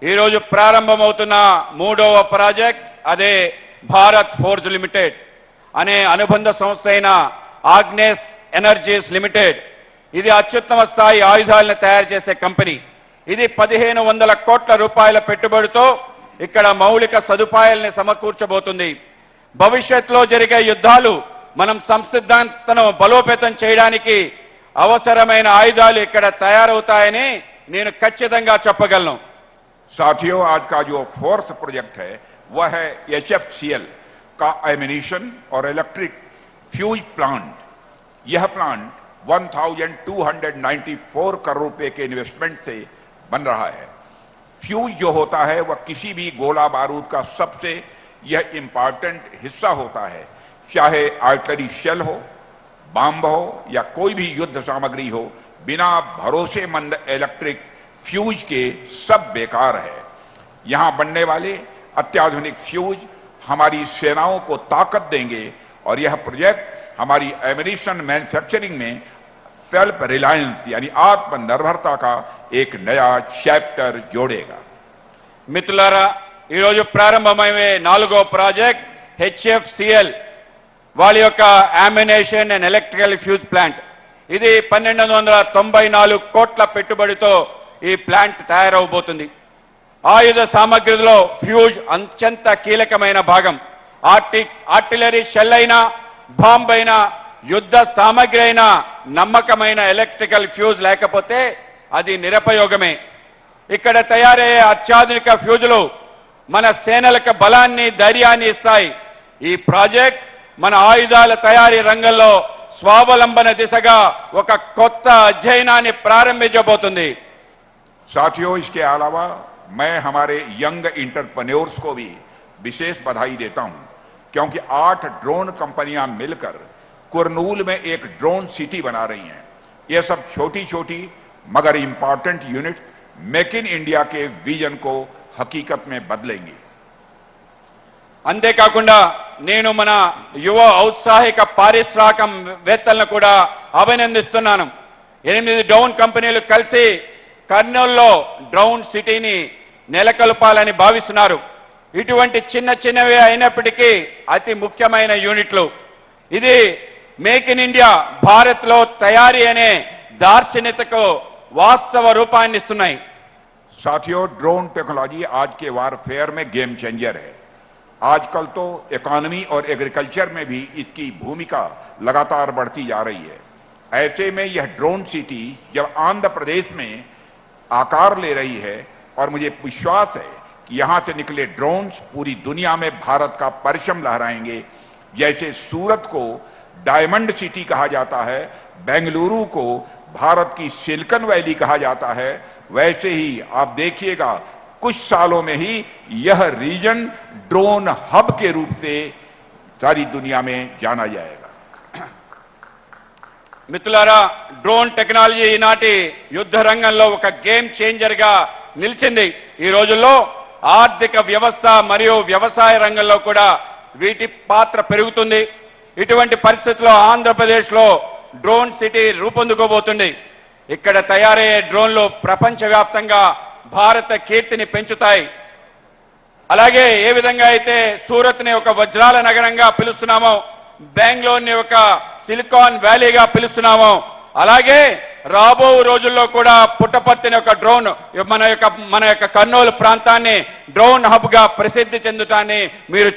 ఈరోజు ప్రారంభమవుతున్న మూడవ ప్రాజెక్ట్ అదే భారత్ ఫోర్జ్ లిమిటెడ్ అనే అనుబంధ సంస్థ అయిన ఆగ్నేస్ ఎనర్జీస్ లిమిటెడ్. ఇది అత్యుత్తమ స్థాయి ఆయుధాలను తయారు చేసే కంపెనీ. ఇది 1500 కోట్ల రూపాయల పెట్టుబడితో ఇక్కడ మౌలిక సదుపాయాలను సమకూర్చబోతుంది. భవిష్యత్తులో జరిగే యుద్ధాలు మనం సంసిద్ధతను బలోపేతం చేయడానికి అవసరమైన ఆయుధాలు ఇక్కడ తయారవుతాయని నేను ఖచ్చితంగా చెప్పగలను. साथियों, आज का जो फोर्थ प्रोजेक्ट है वह है HFCL का एमिनिशन और इलेक्ट्रिक फ्यूज प्लांट. यह प्लांट 1294 करोड़ रुपए के इन्वेस्टमेंट से बन रहा है. फ्यूज जो होता है वह किसी भी गोला बारूद का सबसे यह इंपॉर्टेंट हिस्सा होता है. चाहे आर्टिलरी शेल हो, बम हो या कोई भी युद्ध सामग्री हो, बिना भरोसेमंद इलेक्ट्रिक फ्यूज के सब बेकार है. यहां बनने वाले अत्याधुनिक फ्यूज हमारी सेनाओं को ताकत देंगे और यह प्रोजेक्ट हमारी एमिनिशन मैन्युफैक्चरिंग में सेल्फ रिलायंस यानी आत्मनिर्भरता का एक नया चैप्टर जोड़ेगा. మిత్రులారా, ఈరోజు ప్రారంభమయ్యే నాలుగో ప్రాజెక్ట్ HFCL వాళ్ళ యొక్క ammunition and electrical fuse plant. ఇది 1294 కోట్ల పెట్టుబడితో ఈ ప్లాంట్ తయారవబోతుంది. ఆయుధ సామగ్రిలో ఫ్యూజ్ అత్యంత కీలకమైన భాగం. ఆర్టిలరీ షెల్ అయినా, బాంబ్ అయినా, యుద్ధ సామగ్రి అయినా నమ్మకమైన ఎలక్ట్రికల్ ఫ్యూజ్ లేకపోతే అది నిరుపయోగమే. ఇక్కడ తయారయ్యే అత్యాధునిక ఫ్యూజులు మన సేనలకు బలాన్ని, ధైర్యాన్ని ఇస్తాయి. ఈ ప్రాజెక్ట్ మన ఆయుధాల తయారీ రంగంలో స్వావలంబన దిశగా ఒక కొత్త అధ్యయనాన్ని ప్రారంభించబోతుంది. साथियों, इसके अलावा मैं हमारे यंग इंटरप्रेन्योर्स को भी विशेष बधाई देता हूं, क्योंकि 8 ड्रोन कंपनियां मिलकर कुरनूल में एक ड्रोन सिटी बना रही हैं. ये सब छोटी छोटी मगर important unit make in India के विजन को हकीकत में बदलेंगी. అంతేకాకుండా నేను మన యువ ఔత్సాహిక పారిశ్రామికవేత్తలను కూడా అభినందిస్తున్నాను. 8 డ్రోన్ కంపెనీలు కలిసి కర్నూలులో డ్రోన్ సిటీని నెలకొల్పాలని భావిస్తున్నారు. ఇటువంటి చిన్న చిన్నవి అయినప్పటికీ అతి ముఖ్యమైన యూనిట్లు. ఇది మేక్ ఇన్ ఇండియా, భారత్లో తయారీ అనే దార్శనికతకు వాస్తవ రూపాన్ని ఇస్తున్నాయి. साथियों, ड्रोन टेक्नोलॉजी आज के वारफेयर में गेम चेंजर है. आजकल तो इकोनॉमी और एग्रीकल्चर में भी इसकी भूमिका लगातार बढ़ती जा रही है. ऐसे में यह ड्रोन सिटी जब आंध्र प्रदेश में आकार ले रही है और मुझे विश्वास है कि यहां से निकले ड्रोन्स पूरी दुनिया में भारत का परचम लहराएंगे. जैसे सूरत को डायमंड सिटी कहा जाता है, बेंगलुरु को भारत की सिलिकॉन वैली कहा जाता है, वैसे ही आप देखिएगा कुछ सालों में ही यह रीजन ड्रोन हब के रूप से सारी दुनिया में जाना जाएगा. మిత్రులారా, డ్రోన్ టెక్నాలజీ ఈనాటి యుద్ధ రంగంలో ఒక గేమ్ చేంజర్ గా నిలిచింది. ఈ రోజుల్లో ఆర్థిక వ్యవస్థ మరియు వ్యవసాయ రంగంలో కూడా వీటి పాత్ర పెరుగుతుంది. ఇటువంటి పరిస్థితుల్లో ఆంధ్రప్రదేశ్లో డ్రోన్ సిటీ రూపొందుకోబోతుంది. ఇక్కడ తయారయ్యే డ్రోన్లు ప్రపంచవ్యాప్తంగా భారత కీర్తిని పెంచుతాయి. అలాగే ఏ విధంగా అయితే సూరత్ని ఒక వజ్రాల నగరంగా పిలుస్తున్నామో, బెంగళూరుని ఒక సిలికాన్ వ్యాలీగా పిలుస్తున్నామో, అలాగే రాబో రోజుల్లో కూడా పుట్టపర్తిని ఒక డ్రోన్ మన యొక్క కర్నూలు ప్రాంతాన్ని డ్రోన్ హబ్ గా ప్రసిద్ధి చెందుతాన్ని మీరు